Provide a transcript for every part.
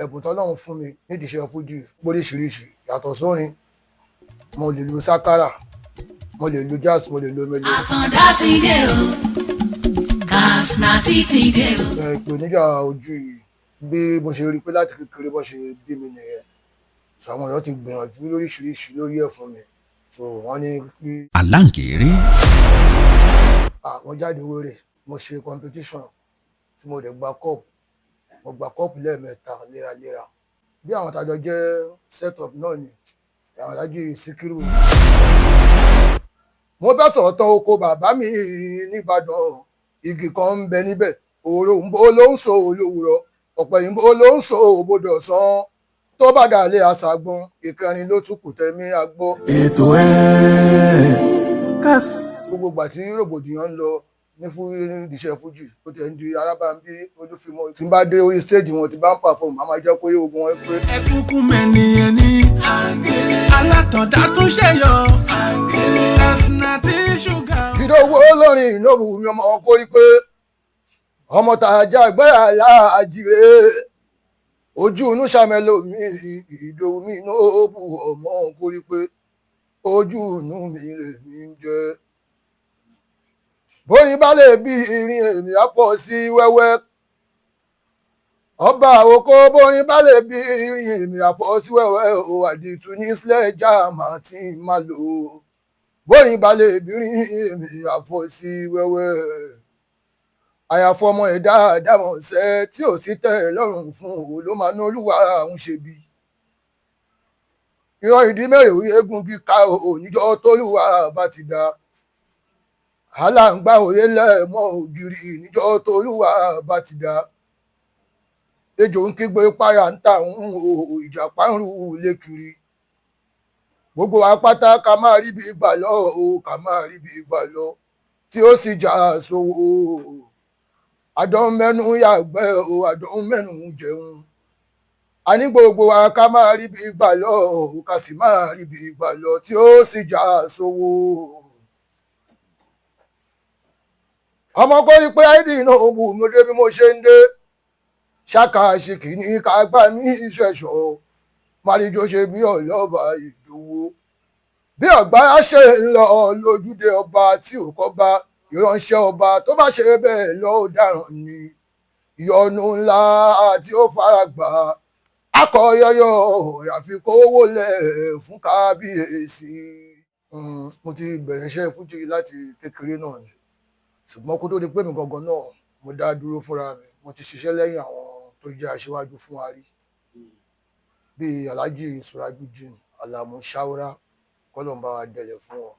ẹ̀bùn tọ́lọ́run fún mi nídìí iṣẹ́ fújì póríṣiríṣi yàtọ̀ sórin mo lè lu sákárà mo lè lu jazz mo lè lu omele. Àtàndá ti dé o Katsina ti dé o. ìpèníjà ojú yìí bí mo ṣe rí i pé láti kékeré bó ṣe bí mi nìyẹn so àwọn èèyàn ti gbìyànjú lóríṣiríṣi lórí ẹ̀ fún mi so wọ́n ní pé. Aláǹkéré. mo jáde wéré mo ṣe competition tí mo dẹ̀ gba cup mo gba cup lẹ́ẹ̀mẹ́ta léraléra bí àwọn tàjọ jẹ́ set up náà ni àwọn alájí Síkírù. mo fẹ́ sọ̀rọ̀ tán oko bàbá mi nìbàdàn igi kan ń bẹ níbẹ̀ òròǹbó ló ń so olówùrọ̀ ọ̀pẹ̀yìnbó ló ń so òbodò sàn tó bá dàlẹ́ àṣàgbọ́n ìkẹrin ló tún kù tẹ̀mí àgbọ̀. ètò gbogbo ìgbà tí rògbòdìyàn ń lọ ní fún ìdíṣẹ́ fújì ó ti ń di arábàmbí olúfimọ́ tí n bá dé orí stéèjì wọn tí bá ń pàfọ́ọ̀mù máa máa jẹ́ kó yé ogun wọn pé. ẹkúnkún mẹ́niyẹn ní alátọ̀dá tún ṣẹ̀yọ Katsina tí ṣúgà. ìdòwò olórin ìnáwó mi ọmọ kórí pé ọmọ tàjà gbẹ́yà láàjìrè ojú inú sàmẹ́lò mi ìdòwò mi ìnáwó ọmọ kórí pé ojú inú mi lè mi ń jẹ́. bóyí bá lè bí irin èmi á pọ̀ sí wẹ́wẹ́ ọba àwòkọ́ bóyí bá lè bí irin èmi á pọ̀ sí wẹ́wẹ́ o àdìtú ní sledge àmà tí má lò ó bóyí bá lè bí irin èmi á pọ̀ sí wẹ́wẹ́ àyàfọ́ ọmọ ẹ̀dá àdámọ̀ṣẹ́ tí ò sí tẹ́ lọ́rùn fún o ló máa ná olúwa ń ṣe bí ìran ìdí mẹ́rin òye eégún kíka ò níjọ́ tólúwa bá ti dá aláǹgbá òye lẹ́ẹ̀mọ́ ògiri níjọ́ tólúwa bá ti dá ejò ń kígbe páyà ń tà ń ìjàpá ń rú lékiri gbogbo apáta ká máa rí bí gbà lọ o ká máa rí bí gbà lọ tí ó sì jà sówó àdán mẹ́nu yàgbẹ́ o àdán mẹ́nu jẹun a ní gbogbo wa ká máa rí bí gbà lọ o ká sì máa rí bí gbà lọ tí ó sì jà sówó. ọmọ kò rí pé áìdì iná òbú mi dé bí mo ṣe ń dé ṣáka ṣìkì ní ká gbá ní ìṣẹ̀ṣọ́ máríjó ṣe bí ọlọ́ba Ìdòwú bí ọ̀gbára ṣe ń lọ lójúde ọba tí ò kọ́ bá ìránṣẹ́ ọba tó bá ṣe bẹ́ẹ̀ lọ dáràn ni ìyọnu ńlá tí ó fara gbà akọyọyọ àfikún owó lẹ̀ fún kábíyèsí. mo ti bẹ̀rẹ̀ iṣẹ́ fújì láti kékeré náà ni ṣùgbọ́n kó tó di pé mi gangan náà mo dá dúró fúnra mi mo ti ṣiṣẹ́ lẹ́yìn àwọn tó jẹ́ aṣíwájú fún wa rí bíi Alhaji Surajudeen Alamu Shawara kọ́lọ́mbà wa dẹ̀lẹ̀ fún wọn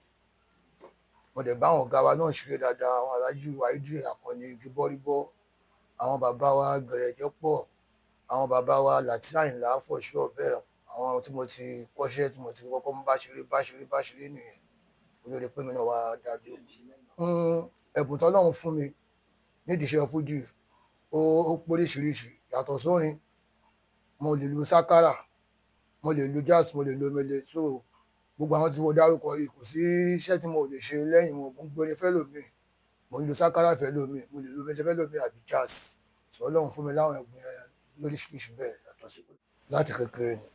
mo dẹ̀ bá àwọn ọ̀gá wa náà ṣeré dáadáa àwọn Alhaji Waidi Akànnì Gíbọ́ríbọ́ àwọn bàbá wa Gẹ̀rẹ̀jẹ́ pọ̀ àwọn bàbá wa Láti Àyìnlá fọ̀ṣọ́ bẹ́ẹ̀ àwọn tí mo ti kọ́ṣẹ́ tí mo ti kọ́kọ́ ń bá ṣeré nìyẹn olórí pé mi náà wá dá dúró. ẹ̀bùn tọ́lọ́run fún mi nídìí iṣẹ́ fújì ó póríṣiríṣi yàtọ̀ sórin mo lè lu sákárà mo lè lu jazz mo lè lu omele so gbogbo àwọn tí mo dárúkọ yìí kò sí iṣẹ́ tí mo lè ṣe lẹ́yìn wọn mo ń gbóni fẹ́ lómi mo ń lu sákárà fẹ́ lómi mo lè lu omele fẹ́ lómi àbí jazz sọ Ọlọ́run fún mi láwọn ẹ̀bùn yẹn lóríṣiríṣi bẹ́ẹ̀ yàtọ̀ sí pé láti kékeré ni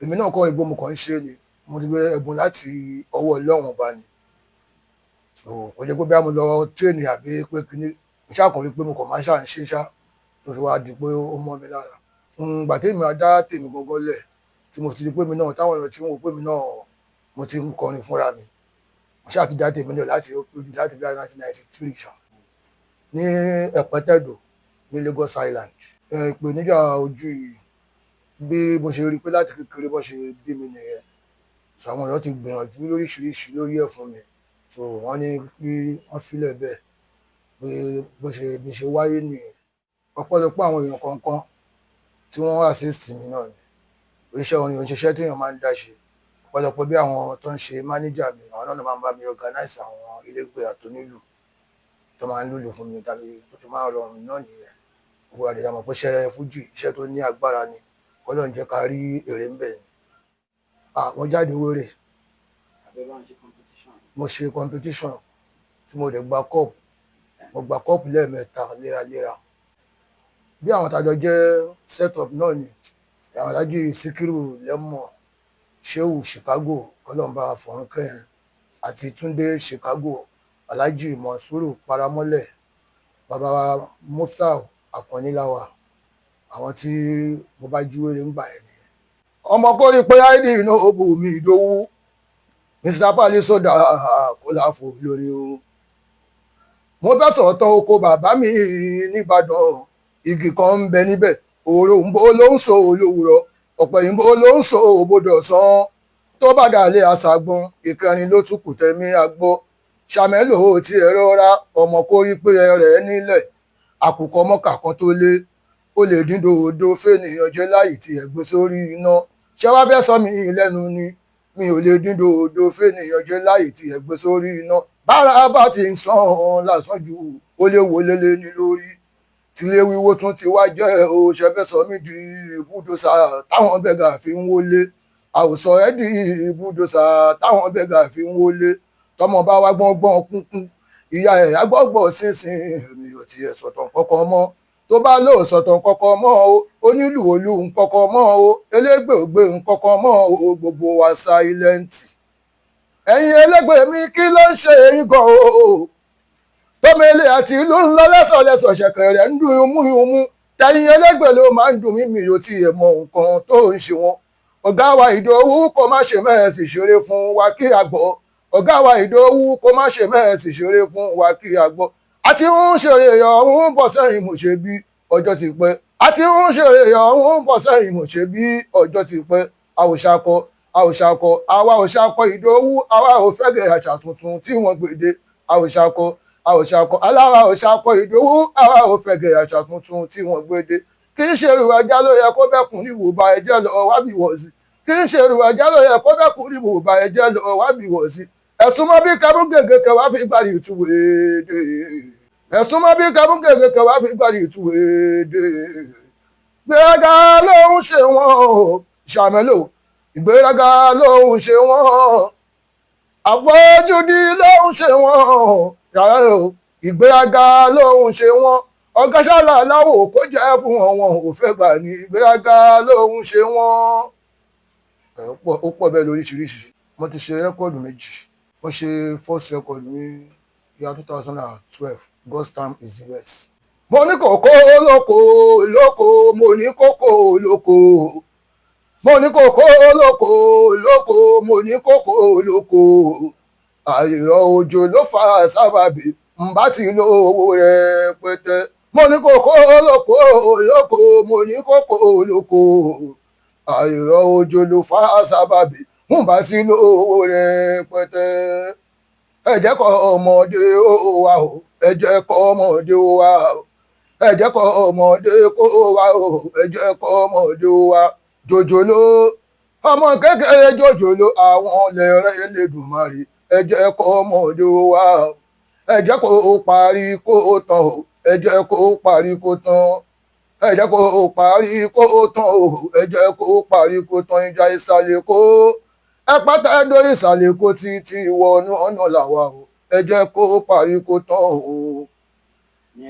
èmi náà kọ́ ìgbó mo kàn ń ṣe ni mo ti gbé ẹ̀bùn láti ọwọ́ Ọlọ́run ọba ni so kò jẹ́ pé bí a mo lọ tírèènì àbí pé kíní ìṣàkùnrin pé mo kàn máa ń ṣàǹṣe ṣá tó fi wá di pé ó mọ́ mi lára gbà tèmi máa dá tèmi gangan lẹ̀ tí mo ti di pé mi náà táwọn èèyàn tí wọ́n wò pé mi náà mo ti ń kọrin fúnra mi mo ṣáà ti dá tèmi náà láti bí 1993 ṣá ní Ẹ̀pẹ́tẹ̀dọ̀ ní Lagos Island. ìpèníjà ojú yìí bí mo ṣe rí i pé láti kékeré bó ṣe bí mi nìyẹn so àwọn èèyàn ti gbìyànjú lóríṣiríṣi lórí ẹ̀ fún mi so wọ́n ní kí wọ́n filẹ̀ bẹ́ẹ̀ pé bó ṣe wáyé nìyẹn ọ̀pọ̀lọpọ̀ àwọn èèyàn kọ̀ọ̀kan tí wọ́n assist mi náà ni oríṣẹ́ orin òṣìṣẹ́ tí èèyàn máa ń dá ṣe ọ̀pọ̀lọpọ̀ bí àwọn tó ń ṣe mánéjà mi àwọn náà máa ń bá mi organize àwọn ilégbè àtònílù tó máa ń lùlù fún mi tàbí tó ti máa ń rọrùn náà nìyẹn gbogbo àdéhà mọ̀ pé iṣẹ́ fújì iṣẹ́ tó ní agbára ni kọ́lọ́ ń jẹ́ ká rí èrè ń bẹ̀ ni. mo jáde wéré mo ṣe competition tí mo dẹ̀ gba cup mo gba cup lẹ́ẹ̀mẹ́ta léraléra bí àwọn tàjọ jẹ́ set up náà ni Alhaji Síkírù Lẹ́mọ̀ Shehu Chicago kọlọ́mbà fọ̀rúnkẹ́ àti Túndé Chicago Alhaji Monsuru Paramọ́lẹ̀ bàbá Muftau Akànníláwà àwọn tí mo bá júwèrè ń gbà ẹ̀ nìyẹn. ọmọ kó rí pé áìdì iná òbò mi ìdówú Mr. Pali Soda kó láàfo lórí o. mo fẹ́ sọ̀tàn oko bàbá mi nìbàdàn igi kan ń bẹ níbẹ̀ òròǹbó ló ń so olówùrọ̀ ọ̀pẹ̀yìnbó ló ń so òbodò sàn tó bá dàlẹ́ àṣàgbọ́n ìkẹrin ló tún kù tẹ̀mí agbọ́ ṣàmẹ́lò tí ẹ rọra ọmọ kó rí pé rẹ̀ nílẹ̀ àkùkọ mọ́kà kan tó lé ó lè dín dòdò fẹ́nìyàn jẹ́ láì tí ẹ gbé sórí iná ṣé wàá fẹ́ sọ mí lẹ́nu ni mi ò lè dín dòdò fẹ́nìyàn jẹ́ láì tí ẹ gbé sórí iná bára bá ti ń sàn lásán ju ó lè wò lélẹ̀ ní lórí tílé wíwó tún ti wá jẹ́ o ṣe fẹ́ sọ mí di búdòsà táwọn bẹ́gà fi ń wọlé àwòsọ ẹ̀ di búdòsà táwọn bẹ́gà fi ń wọlé tọmọ bá wá gbọ́ngbọ́n kúnkún ìyá ẹ̀ agbọ́gbọ́ sínsìn èmi ò tiẹ̀ sọ̀tàn kọ́kọ́ mọ́ tó bá lóò sọ̀tàn kọ́kọ́ mọ́ o onílù olú nkọ́kọ́ mọ́ o elégbè ògbé nkọ́kọ́ mọ́ o gbogbo wa sáílẹ́ǹtì ẹ̀yin elégbè mi kí ló ń ṣe yín gan o tómele àti ìlú ń lọ lẹ́sọ̀lẹ́sọ̀ ṣẹ̀kẹ̀rẹ̀ ń dùn yúmú yúmú tẹ̀yìn elégbè ló máa ń dùn mí mi ò tiẹ̀ mọ nǹkan tó ń ṣe wọn ọ̀gá wa Ìdòwú kó má ṣe mẹ́ẹ̀sì ṣeré fún wa kí a gbọ́ ọ̀gá wa Ìdòwú kó má ṣe mẹ́ẹ̀sì ṣeré fún wa kí a gbọ́ àti ń ṣeré ọ̀hún bọ̀ sẹ́yìn mo ṣe bí ọjọ́ ti pẹ́ àti ń ṣeré ọ̀hún bọ̀ sẹ́yìn mo ṣe bí ọjọ́ ti pẹ́ àwòṣàkọ àwa òṣàkọ Ìdòwú àwa ò fẹ́gẹ̀ àṣà tuntun tí wọ́n gbèdé àwòṣàkọ aláwa òṣàkọ Ìdòwú àwa ò fẹ́gẹ̀ àṣà tuntun tí wọ́n gbèdé kì í ṣe irú ẹja ló yẹ kó bẹ́kùn ní ìwòba ẹjẹ́ lọ wábì wọ̀ sí kì í ṣe irú ẹja ló yẹ kó bẹ́kùn ní ìwòba ẹjẹ́ lọ wábì wọ̀ sí ẹ̀sùn mọ́ bí kámúgègé kẹwàá fi gbàdí ìtúwèédé ẹ̀sùn mọ́ bí kámúgègé kẹwàá fi gbàdí ìtúwèédé gbéraga ló ń ṣe wọ́n o ṣàmẹ́lò ìgbéraga ló ń ṣe wọ́n àfojúdi ló ń ṣe wọ́n ṣàmẹ́lò ìgbéraga ló ń ṣe wọ́n ọ̀gá ṣáàlà aláwọ̀ kó jẹ́ fún wọn ò fẹ́ gbà ní ìgbéraga ló ń ṣe wọ́n. ó pọ̀ bẹ́ẹ̀ lóríṣiríṣi mo ti ṣe rẹ́kọ̀dù méjì mo ṣe first record ní year 2012 God's time is the best. mo ní kòkó lóko mo ní kókó lóko mo ní kòkó lóko mo ní kókó lóko àìrọ̀ òjò ló fa sábàbí n bá ti lo owó rẹpẹtẹ mo ní kòkó lóko mo ní kókó lóko àìrọ̀ òjò ló fa sábàbí n bá ti lo owó rẹpẹtẹ ẹ jẹ́ kọ́ ọmọdé ó wà o ẹ jẹ́ kọ́ ọmọdé ó wà o ẹ jẹ́ kọ́ ọmọdé kó wà o ẹ jẹ́ kọ́ ọmọdé ó wà jòjòló ọmọ kékeré jòjòló àwọn lẹ́rẹ́ Elédùmarè ẹ jẹ́ kọ́ ọmọdé ó wà o ẹ jẹ́ kó parí kó tán o ẹ jẹ́ kó parí kó tán ẹ jẹ́ kó parí kó tán o ẹ jẹ́ kó parí kó tán ìjà ìsàlẹ̀ kó ẹ pátá ẹdọ ìsàlẹ̀ kó títí wọnú ọ̀nà làwà o ẹ jẹ́ kó parí kó tán o.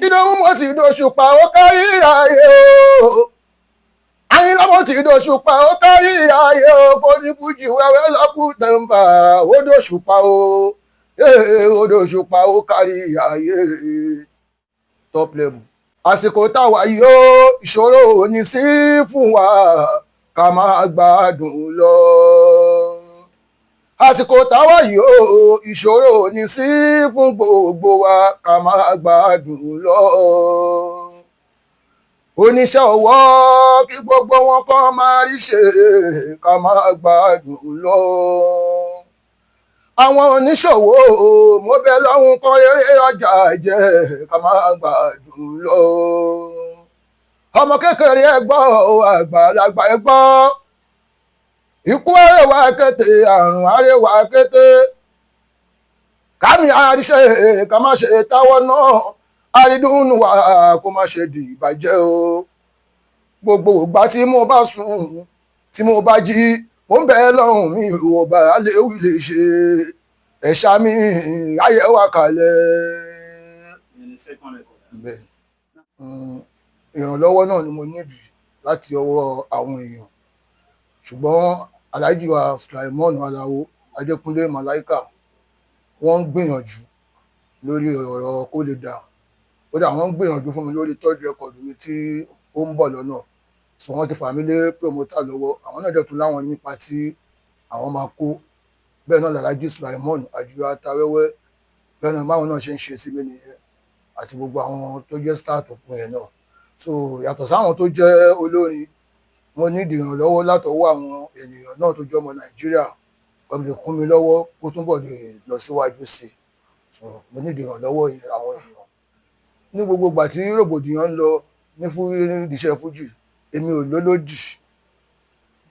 Ìdòwú mo ti dòṣùpá ó kárí ayé o Àyìnlá mo ti dòṣùpá ó kárí ayé o kò ní fújì wẹ́wẹ́ lọ́kùn tẹ̀m̀bà ó dòṣùpá o ó dòṣùpá ó kárí ayé top level. àsìkò táwa yìí ó ìṣòro ò ní sí fún wa ká máa gbádùn lọ. àsìkò táwa yìí ó ìṣòro ò ní sí fún gbogbo wa ká máa gbádùn lọ. oníṣẹ́ ọwọ́ kí gbogbo wọn kàn máa rí ṣe ká máa gbádùn lọ. àwọn oníṣòwò mo bẹ̀ lọ́hùn kan eré ọjà jẹ́ ká máa gbádùn lọ. ọmọ kékeré ẹ gbọ́ àgbàlagbà ẹ gbọ́ ikú àrẹwà kété àrùn àrẹwà kété kámi àríṣe ká má ṣe táwọ́ náà àrídùnnú wa kó má ṣe di ìbàjẹ́ o. gbogbo ìgbà tí mo bá sùn tí mo bá jí mo ń bẹ lọ́hùn mi ò bá léwu lè ṣe ẹ̀ṣá mi ayé wa kalẹ̀. ìrànlọ́wọ́ náà ni mo níbi láti ọwọ́ àwọn èèyàn ṣùgbọ́n Alhaji wa Sulaimon Alao Adékúnlé Malaika wọ́n ń gbìyànjú lórí ọ̀rọ̀ kó lè dà kódà wọ́n ń gbìyànjú fún mi lórí third record mi tí ó ń bọ̀ lọ́nà so wọ́n ti fà mí lé promoter lọ́wọ́ àwọn náà dẹ̀ tún láwọn nípa tí àwọn máa kó bẹ́ẹ̀ náà Alhaji Sulaimon Àjùyọ̀ Atawẹ́wẹ́ bẹ́ẹ̀ náà báwọn náà ṣe ń ṣe sí mi nìyẹn àti gbogbo àwọn tó jẹ́ star tó kún yẹn náà so yàtọ̀ sáwọn tó jẹ́ olórin mo ní ìdìrànlọ́wọ́ látọwọ́ àwọn ènìyàn náà tó jẹ́ ọmọ Nàìjíríà kó lè kún mi lọ́wọ́ kó túnbọ̀ lè lọ síwájú sí i so mo ní ìdìrànlọ́wọ́ àwọn èèyàn ní gbogbo ìgbà tí rògbòdìyàn ń lọ ní fún iṣẹ́ fújì èmi ò lólódì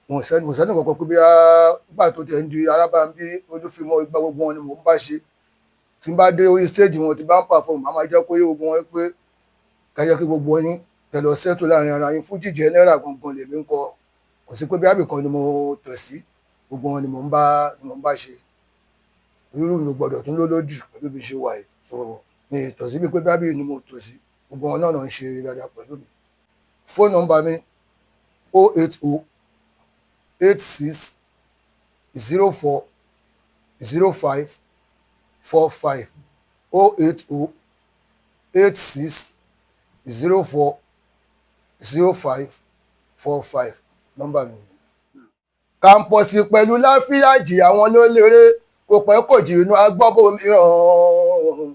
mo sẹ́ni kankan pé bí gbà tó tẹ̀ ń di Arábàmbí Olúfìmọ́ ìgbà gbogbo wọn ni mò ń bá ṣe tí n bá dé orí stage wọn tí bá ń perform màá máa jẹ́ kó yé gbogbo wọn pé kájẹ́ kí gbogbo yín tẹ̀lọ sẹ́tù láàrin ara yín fújì general gangan lèmi ń kọ kò sí pé bí àbìkan ni mo tọ̀ sí gbogbo wọn ni mò ń bá ṣe irú mi ò gbọ́dọ̀ tún lólódì pẹ̀lú bí ṣe wà yìí so mi tọ̀ sí bí pé bí àbí ni mo tọ̀ sí gbogbo wọn náà ń ṣe dáadáa pẹ̀lú mi. Phone number mi 080 86 04 05 45 080 86 04 05 45 nọ́mbà mi. Kàǹpọ̀sì pẹ̀lú Láfíàjì àwọn ló lérè kò pẹ́ kò jìnnà agbọ́bòmíràn.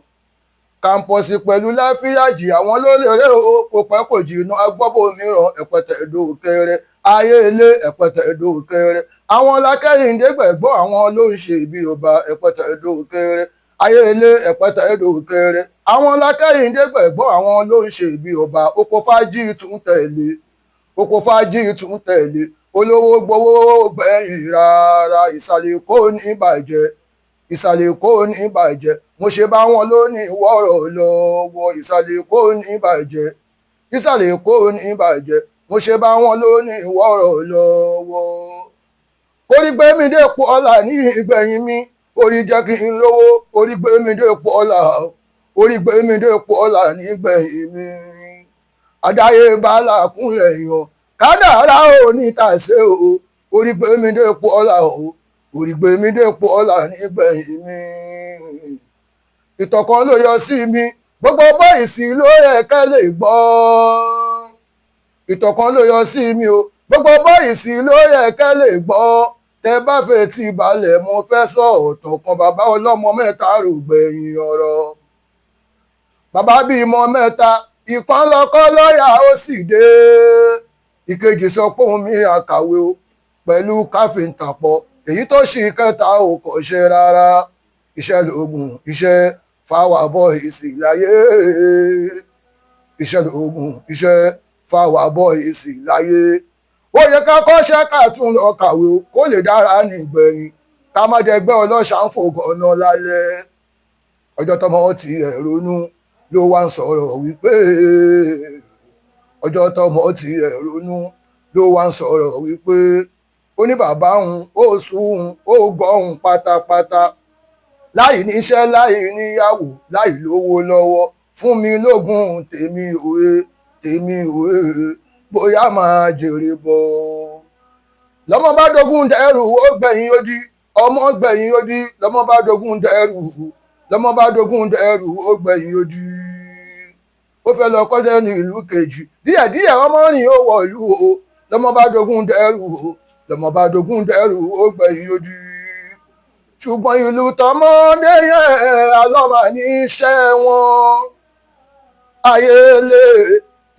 Kàǹpọ̀sì pẹ̀lú Láfíàjì àwọn ló lérè kò pẹ́ kò jìnnà agbọ́bòmíràn ẹ̀pẹ̀tẹ̀ èdò kéré ayé ilé ẹ̀pẹ̀tẹ̀ èdò kéré àwọn Lákẹ́yìndé gbẹ̀gbọ́n àwọn ló ń ṣe ìbí ọba ẹ̀pẹ̀tẹ̀ èdò kéré ayé ilé ẹ̀pẹ̀tẹ̀ èdò kéré àwọn Lákẹ́yìndé gbẹ̀gbọ́n àwọn ló ń ṣe ìbí ọba oko fájì tún tẹ̀lé olówó gbowó gbẹ̀yìn rárá ìsàlẹ̀ kò ní bàjẹ́ mo ṣe bá wọn lónìí wọ́rọ̀ lọ́wọ́ ìsàlẹ̀ kò ní bàjẹ́ mo ṣe bá wọn lónìí wọ́rọ̀ lọ́wọ́ orí gbé mi dé pọ̀ ọ̀la ní ìgbẹ̀yìn mi orí jẹ́ kí n lówó orí gbé mi dé pọ̀ ọ̀la ní ìgbẹ̀yìn mi àdáyé bàálà kúnlẹ̀ yàn kádàrá ò ní tàṣe o orí gbé mi dé pọ̀ ọ̀la ní ìgbẹ̀yìn mi ìtọ̀kan ló yọ sí mi gbogbo bọ́ìsì ló yẹ kẹ́ lè gbọ́ ìtọ̀kan ló yọ sí mi o gbogbo bọ́ìsì ló yẹ kẹ́ lè gbọ́ tẹ bá fẹ́ ti balẹ̀ mo fẹ́ sọ ọ̀tọ̀ kan bàbá ọlọ́mọ mẹ́ta rò gbẹ̀yìn ọ̀rọ̀ bàbá bímọ mẹ́ta ìkan lọ́kọ́ lọ́yà ó sì dé ìkejì sọ pé òun mi àkàwé o pẹ̀lú káfíńtà pọ̀ èyí tó ṣì kẹta ò kọ́ṣẹ́ rárá iṣẹ́ lóògùn iṣẹ́ fáwọn bọ́ìsì láyé iṣẹ́ lóògùn iṣẹ́ fáwọn bọ́ìsì láyé ó yẹ ká kọ́ṣẹ́ ká tún lọ kàwé o kó lè dára nígbẹ̀yìn ká má dẹgbẹ́ ọlọ́ṣà ń fògànà lálẹ́ ọjọ́ tọmọ ti ẹ̀ ronú ló wá ń sọ̀rọ̀ wípé ọjọ́ tọmọ ti ẹ̀ ronú ló wá ń sọ̀rọ̀ wípé ó ní bàbá òun ó sùn ó gbọ́ òun pátápátá láì níṣẹ́ láì níyàwó láì lówó lọ́wọ́ fún mi lógún tèmi òwe bóyá máa jèrè bọ̀ lọ́mọ bá dogun dẹrù ó gbẹ̀yìn odi ọmọ gbẹ̀yìn odi lọ́mọ bá dogun dẹrù ó gbẹ̀yìn odi ó fẹ́ lọ kọ́ṣẹ́ ní ìlú kejì díẹ̀díẹ̀ ọmọ rìn ó wọ̀ ìlú o lọ́mọ bá dogun dẹrù ó gbẹ̀yìn odi ṣùgbọ́n ìlú tọmọdé yẹn alọ́mà ní iṣẹ́ wọn ayélé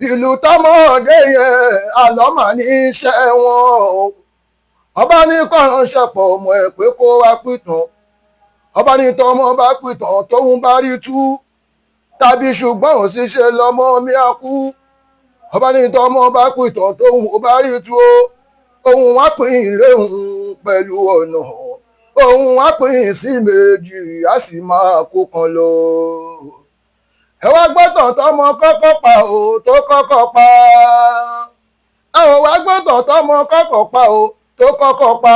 ìlú tọmọdé yẹn alọ́mà ní iṣẹ́ wọn ọba ní kọ́ránṣẹ́pọ̀ ọmọ ẹ̀ pé kó wá pìtàn ọba ní tọmọ bá pìtàn tóun bá rí tú tàbí ṣùgbọ́n òṣìṣẹ́ lọ́mọ mi á kú ọba ní tọmọ bá pìtàn tóun bá rí tú òun wá pín ìrè òun pẹ̀lú ọ̀nà òun wá pín sí méjì á sì máa kó kan lọ. ẹ wá gbọ́tàn tọmọ kọ́kọ́ pa ò tó kọ́kọ́ pa ẹ ò wá gbọ́tàn tọmọ kọ́kọ́ pa ò tó kọ́kọ́ pa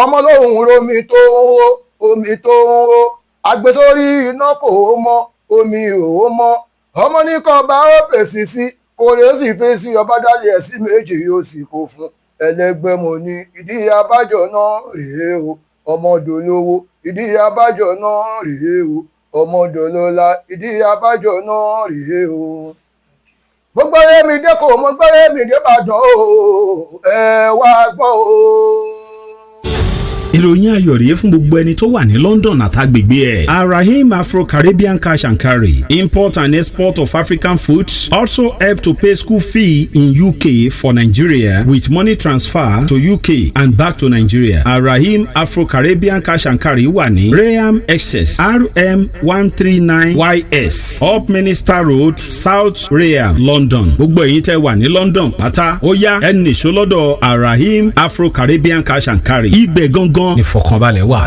ọmọ lòun romi tó ń hó omi tó ń hó àgbésórí iná kò mọ omi ò mọ ọmọ ní kan bá ó fèsì sí kò lè sì fèsì ọba dálé ẹ̀ sí méjì yóò sì kó fún ẹlẹgbẹ́ mo ní ìdí abájọ náà rèé o ọmọdolówó ìdí abájọ náà rèé o ọmọdọlọ́lá ìdí abájọ náà rèé o. mo gbọ́rẹ́ mi dẹ́kọ̀ mo gbọ́rẹ́ mi débàdàn o ẹ wá gbọ́ o. ìròyìn ayọ̀ rèé fún gbogbo ẹni tó wà ní London àtàgbègbè ẹ̀. Arahim Afro-Caribbean Cash and Carry, import and export of African foods, also help to pay school fee in UK for Nigeria with money transfer to UK and back to Nigeria. Arahim Afro-Caribbean Cash and Carry wà ní Rayham Excess RM 139YS Up Minister Road, South Rayham, London. Gbogbo èyí tẹ́ wà ní London pátá ó yá ẹ nìṣó lọ́dọ̀ Arahim Afro-Caribbean Cash and Carry. Ibẹ̀ gangan ní fọkànbalẹ̀ wà.